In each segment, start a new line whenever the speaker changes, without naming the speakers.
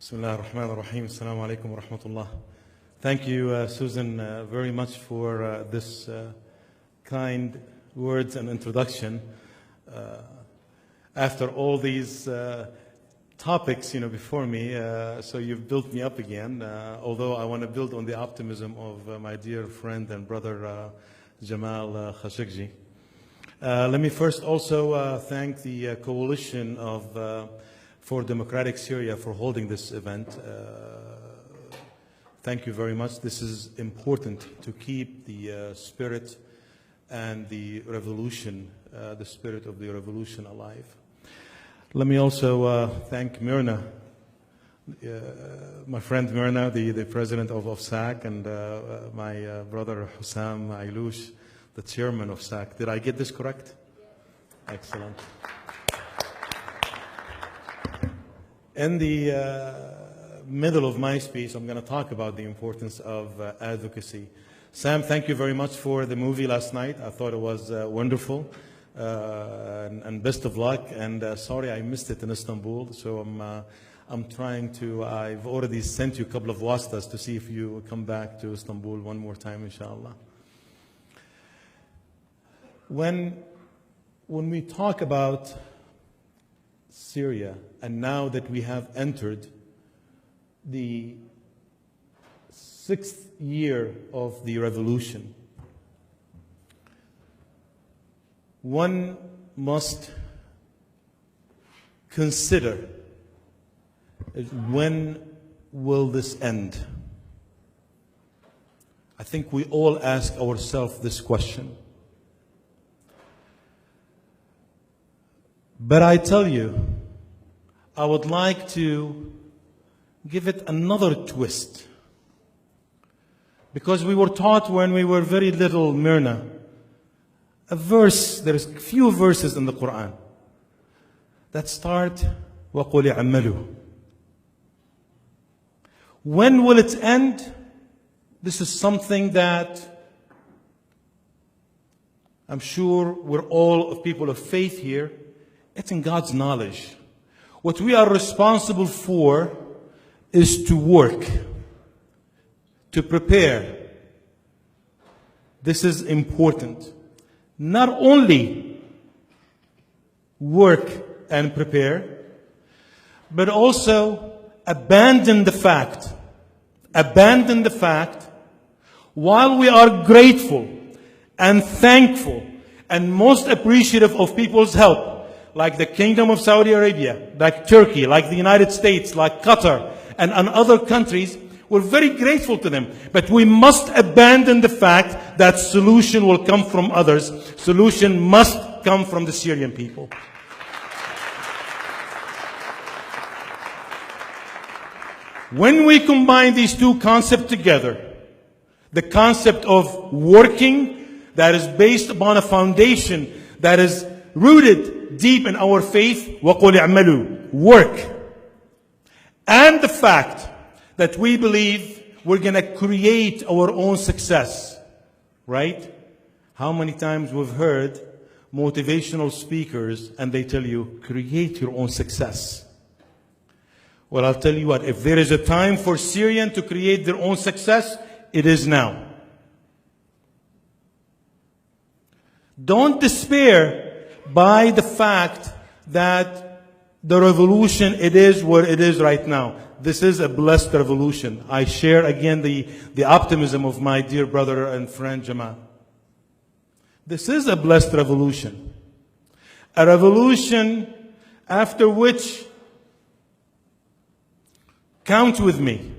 بسم الله الرحمن الرحيم. السلام عليكم ورحمة الله. Thank you, Susan, very much for this kind words and introduction. After all these topics, before me, so you've built me up again. Although I want to build on the optimism of my dear friend and brother Jamal Khashoggi. Let me first also thank the coalition for Democratic Syria for holding this event. Thank you very much. This is important to keep the spirit and the revolution, the spirit of the revolution alive. Let me also thank Myrna, my friend Myrna, the president of SAC, and my brother Hussam Ailoush, the chairman of SAC. Did I get this correct? Excellent. In the middle of my speech, I'm going to talk about the importance of advocacy. Sam, thank you very much for the movie last night. I thought it was wonderful, and best of luck. And sorry I missed it in Istanbul, so I'm trying to. I've already sent you a couple of wastas to see if you come back to Istanbul one more time, inshallah. When we talk about Syria, and now that we have entered the 6th year of the revolution, one must consider when will this end? I think we all ask ourselves this question. But I tell you, I would like to give it another twist. Because we were taught when we were very little, Myrna, a verse, there's a few verses in the Quran that start, وَقُلِ عَمَّلُوا. When will it end? This is something that I'm sure we're all people of faith here. It's in God's knowledge. What we are responsible for is to work, to prepare. This is important. Not only work and prepare, but also abandon the fact while we are grateful and thankful and most appreciative of people's help, like the Kingdom of Saudi Arabia, like Turkey, like the United States, like Qatar, and other countries. We're very grateful to them. But we must abandon the fact that solution will come from others. Solution must come from the Syrian people. When we combine these two concepts together, the concept of working that is based upon a foundation that is rooted deep in our faith, وَقُلِ اعْمَلُوا, work. And the fact that we believe we're going to create our own success, right? How many times we've heard motivational speakers and they tell you, create your own success. Well, I'll tell you what, if there is a time for Syrians to create their own success, it is now. Don't despair by the fact that the revolution, it is where it is right now. This is a blessed revolution. I share again the optimism of my dear brother and friend Jamal. This is a blessed revolution. A revolution after which, count with me,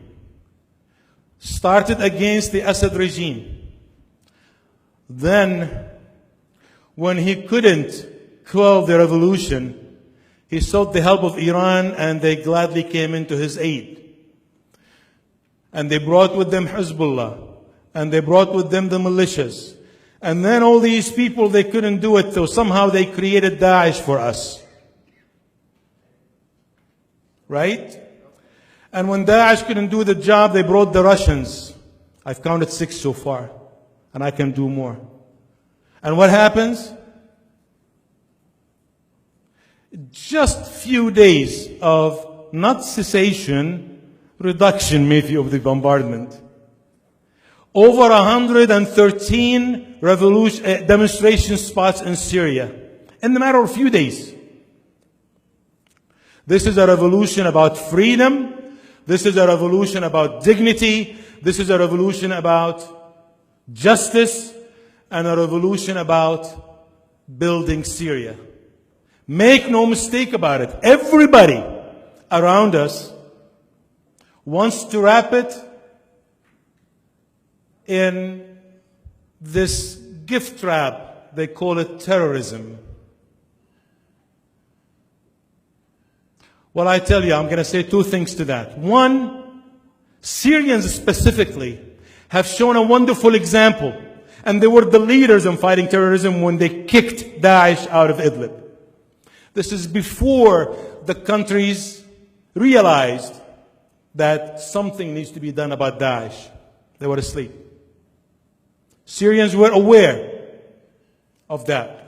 started against the Assad regime. Then, when he couldn't quell the revolution, he sought the help of Iran, and they gladly came into his aid. And they brought with them Hezbollah, and they brought with them the militias. And then all these people, they couldn't do it, so somehow they created Daesh for us. Right? And when Daesh couldn't do the job, they brought the Russians. I've counted 6 so far, and I can do more. And what happens? Just few days of not cessation, reduction maybe of the bombardment. Over 113 demonstration spots in Syria in the matter of a few days. This is a revolution about freedom. This is a revolution about dignity. This is a revolution about justice and a revolution about building Syria. Make no mistake about it. Everybody around us wants to wrap it in this gift wrap. They call it terrorism. Well, I tell you, I'm going to say two things to that. One, Syrians specifically have shown a wonderful example, and they were the leaders in fighting terrorism when they kicked Daesh out of Idlib. This is before the countries realized that something needs to be done about Daesh. They were asleep. Syrians were aware of that.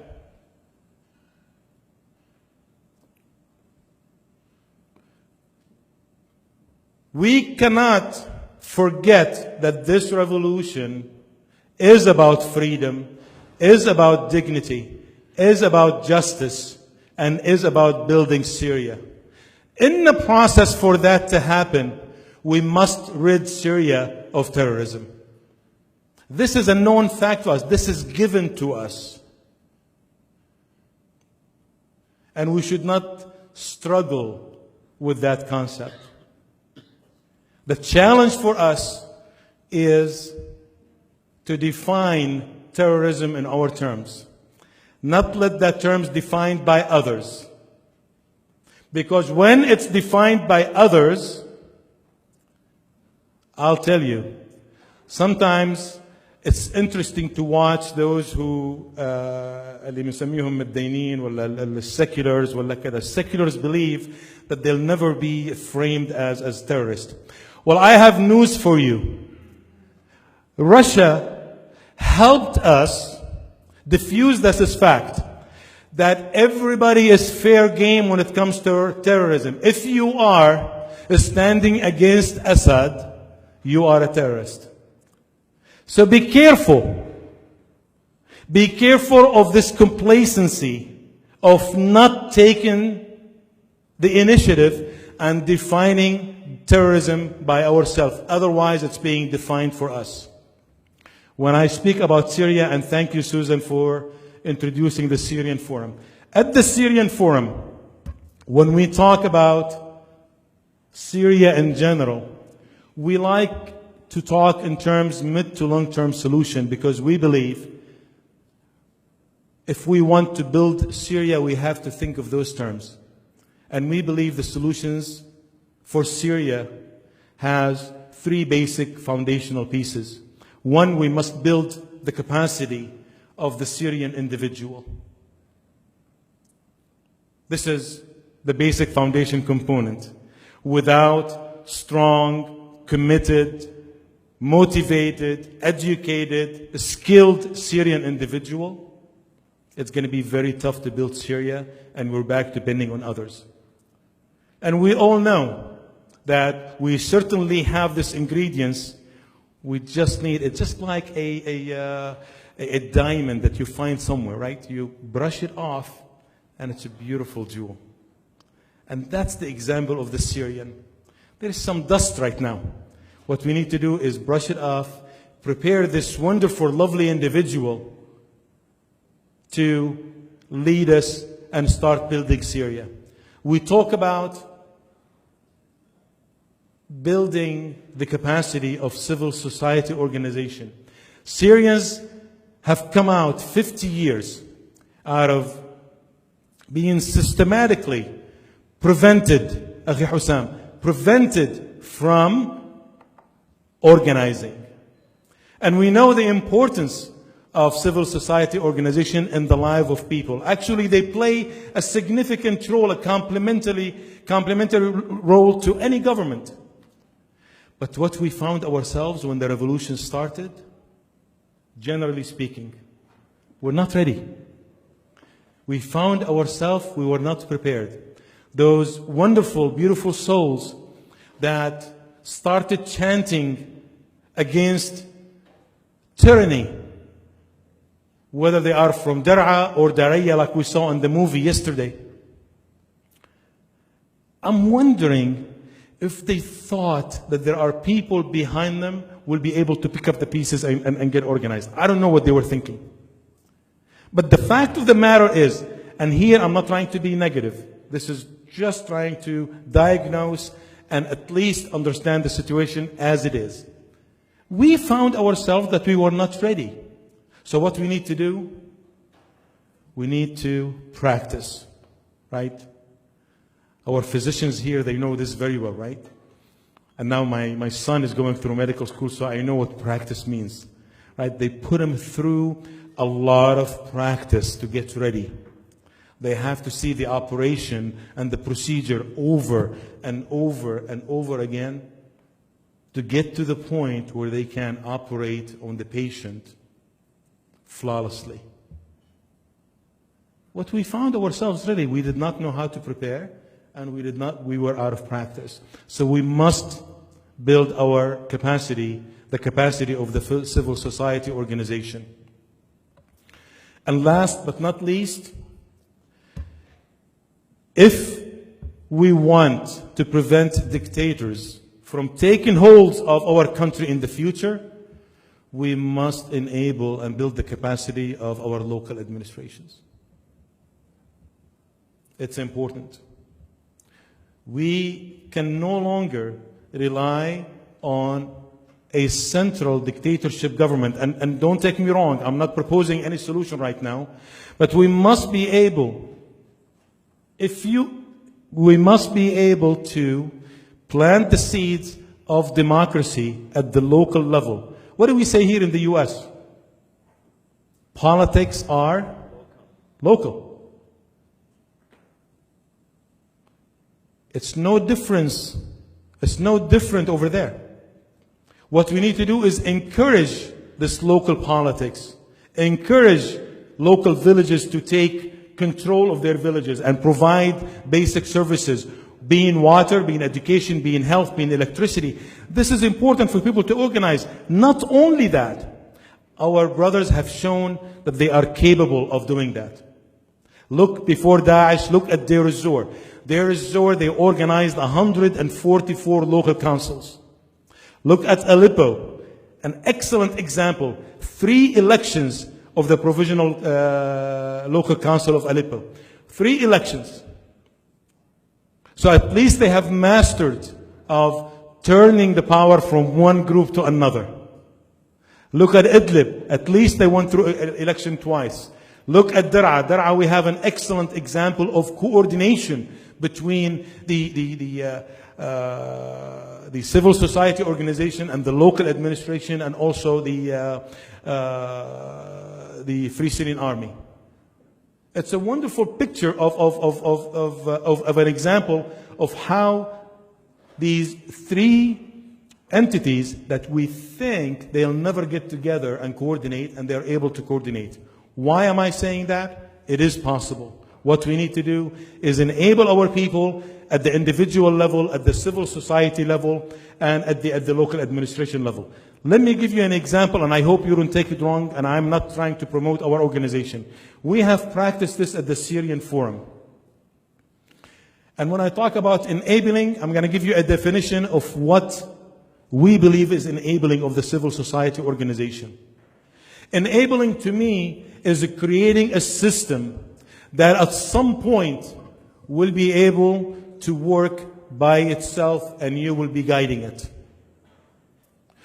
We cannot forget that this revolution is about freedom, is about dignity, is about justice, and is about building Syria. In the process for that to happen, we must rid Syria of terrorism. This is a known fact to us. This is given to us. And we should not struggle with that concept. The challenge for us is to define terrorism in our terms. Not let that terms defined by others. Because when it's defined by others, I'll tell you, sometimes it's interesting to watch those who اللي بنسميهم متدينين ولا الseculars ولا كذا. Seculars believe that they'll never be framed as terrorists. Well, I have news for you. Russia helped us diffuse this fact that everybody is fair game when it comes to terrorism. If you are standing against Assad, you are a terrorist. So be careful. Be careful of this complacency of not taking the initiative and defining terrorism by ourselves. Otherwise, it's being defined for us. When I speak about Syria, and thank you, Susan, for introducing the Syrian Forum. At the Syrian Forum, when we talk about Syria in general, we like to talk in terms mid to long-term solution, because we believe if we want to build Syria, we have to think of those terms. And we believe the solutions for Syria has three basic foundational pieces. One, we must build the capacity of the Syrian individual. This is the basic foundation component. Without strong, committed, motivated, educated, skilled Syrian individual, it's going to be very tough to build Syria, and we're back depending on others. And we all know that we certainly have these ingredients. We just need, it's just like a diamond that you find somewhere, right? You brush it off, and it's a beautiful jewel. And that's the example of the Syrian. There is some dust right now. What we need to do is brush it off, prepare this wonderful, lovely individual to lead us and start building Syria. We talk about building the capacity of civil society organization. Syrians have come out 50 years out of being systematically prevented, prevented from organizing. And we know the importance of civil society organization in the life of people. Actually, they play a significant role, a complementary role to any government. But what we found ourselves when the revolution started, generally speaking, we're not ready. We found ourselves, we were not prepared. Those wonderful, beautiful souls that started chanting against tyranny, whether they are from Dar'a or Daraya, like we saw in the movie yesterday. I'm wondering if they thought that there are people behind them will be able to pick up the pieces and get organized. I don't know what they were thinking. But the fact of the matter is, and here I'm not trying to be negative, this is just trying to diagnose and at least understand the situation as it is. We found ourselves that we were not ready. So what we need to do? We need to practice, right? Our physicians here, they know this very well, right? And now my son is going through medical school, so I know what practice means, right? They put him through a lot of practice to get ready. They have to see the operation and the procedure over and over and over again to get to the point where they can operate on the patient flawlessly. What we found ourselves really, we did not know how to prepare, and we were out of practice. So we must build our capacity, the capacity of the civil society organization. And last but not least, if we want to prevent dictators from taking hold of our country in the future, we must enable and build the capacity of our local administrations. It's important. We can no longer rely on a central dictatorship government. And don't take me wrong, I'm not proposing any solution right now, but we must be able, we must be able to plant the seeds of democracy at the local level. What do we say here in the US? Politics are local. It's no difference. It's no different over there. What we need to do is encourage this local politics, encourage local villages to take control of their villages and provide basic services, being water, being education, being health, being electricity. This is important for people to organize. Not only that, our brothers have shown that they are capable of doing that. Look before Daesh, look at Deir ez-Zor. Deir ez-Zor, they organized 144 local councils. Look at Aleppo, an excellent example. 3 elections of the provisional local council of Aleppo. 3 elections. So at least they have mastered of turning the power from one group to another. Look at Idlib. At least they went through election twice. Look at Dar'a. Dar'a, we have an excellent example of coordination between the civil society organization and the local administration, and also the Free Syrian Army. It's a wonderful picture of an example of how these 3 entities that we think they'll never get together and coordinate, and they're able to coordinate. Why am I saying that? It is possible. What we need to do is enable our people at the individual level, at the civil society level, and at the local administration level. Let me give you an example, and I hope you don't take it wrong, and I'm not trying to promote our organization. We have practiced this at the Syrian Forum. And when I talk about enabling, I'm going to give you a definition of what we believe is enabling of the civil society organization. Enabling to me is creating a system that at some point will be able to work by itself, and you will be guiding it.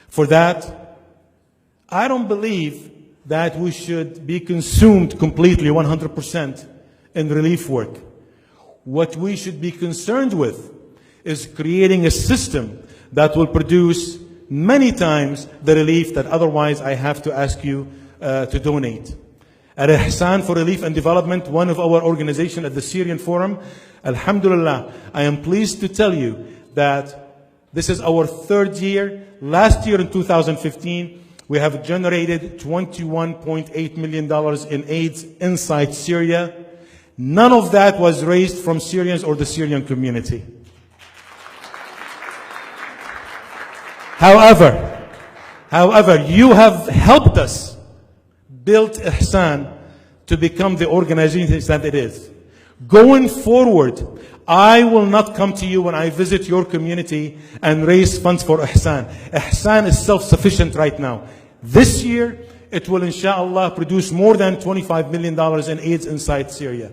For that, I don't believe that we should be consumed completely 100% in relief work. What we should be concerned with is creating a system that will produce many times the relief that otherwise I have to ask you to donate. At Ihsan for Relief and Development, one of our organizations at the Syrian Forum, Alhamdulillah, I am pleased to tell you that this is our 3rd year. Last year in 2015, we have generated $21.8 million in AIDS inside Syria. None of that was raised from Syrians or the Syrian community. However, you have helped us build Ihsan to become the organization that it is. Going forward, I will not come to you when I visit your community and raise funds for Ihsan. Ihsan is self-sufficient right now. This year, it will inshallah produce more than $25 million in AIDS inside Syria.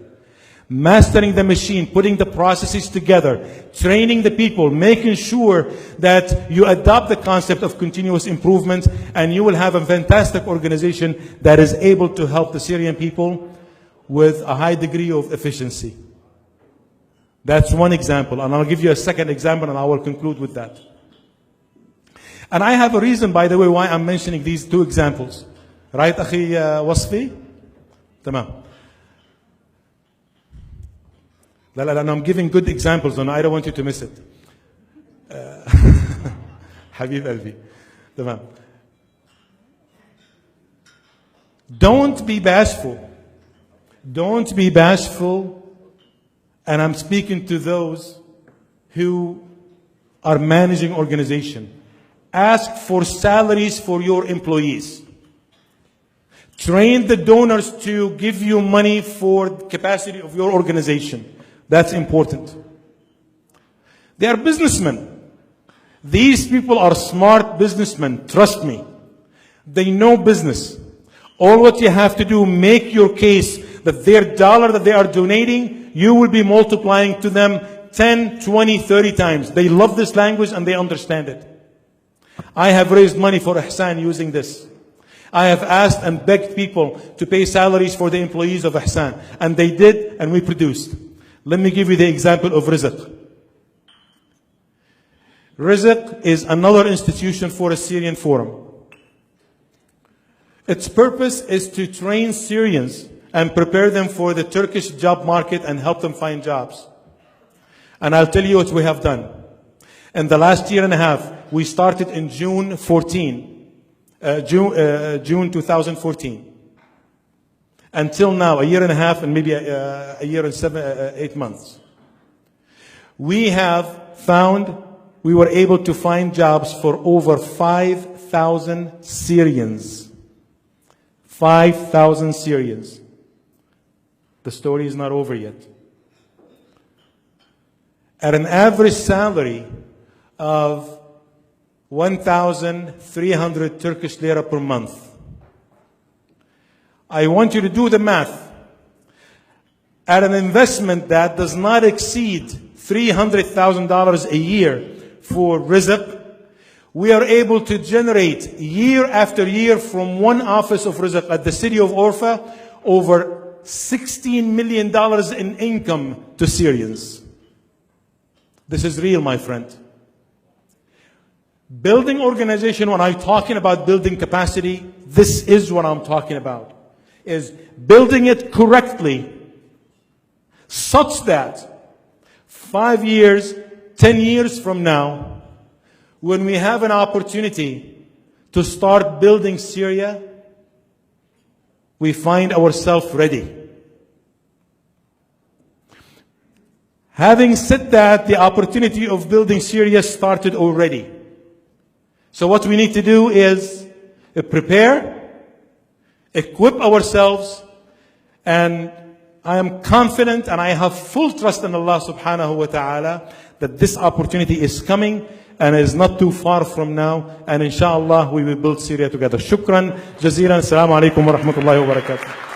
Mastering the machine, putting the processes together, training the people, making sure that you adopt the concept of continuous improvement, and you will have a fantastic organization that is able to help the Syrian people with a high degree of efficiency. That's one example, and I'll give you a second example, and I will conclude with that. And I have a reason, by the way, why I'm mentioning these two examples. Right, أخي وصفي? تمام. لا, I'm giving good examples, and I don't want you to miss it. حبيب قلبي. تمام. Don't be bashful. Don't be bashful. And I'm speaking to those who are managing organization. Ask for salaries for your employees. Train the donors to give you money for the capacity of your organization. That's important. They are businessmen. These people are smart businessmen. Trust me. They know business. All what you have to do, make your case that their dollar that they are donating, you will be multiplying to them 10, 20, 30 times. They love this language and they understand it. I have raised money for Ihsan using this. I have asked and begged people to pay salaries for the employees of Ihsan. And they did, and we produced. Let me give you the example of Rizq. Rizq is another institution for a Syrian forum. Its purpose is to train Syrians and prepare them for the Turkish job market and help them find jobs. And I'll tell you what we have done. In the last year and a half, we started in June 2014. Until now, a year and a half and maybe a year and 8 months. We were able to find jobs for over 5,000 Syrians. 5,000 Syrians. The story is not over yet. At an average salary of 1,300 Turkish lira per month. I want you to do the math. At an investment that does not exceed $300,000 a year for Rizq, we are able to generate year after year from one office of Rizq at the city of Orfa over $16 million in income to Syrians. This is real, my friend. Building organization, when I'm talking about building capacity, this is what I'm talking about. Is building it correctly such that 5 years, 10 years from now, when we have an opportunity to start building Syria, we find ourselves ready. Having said that, the opportunity of building Syria started already. So what we need to do is prepare, equip ourselves, and I am confident and I have full trust in Allah subhanahu wa ta'ala that this opportunity is coming and is not too far from now, and inshallah we will build Syria together. Shukran jazeelan. Assalamu alaikum wa rahmatullahi wa barakatuh.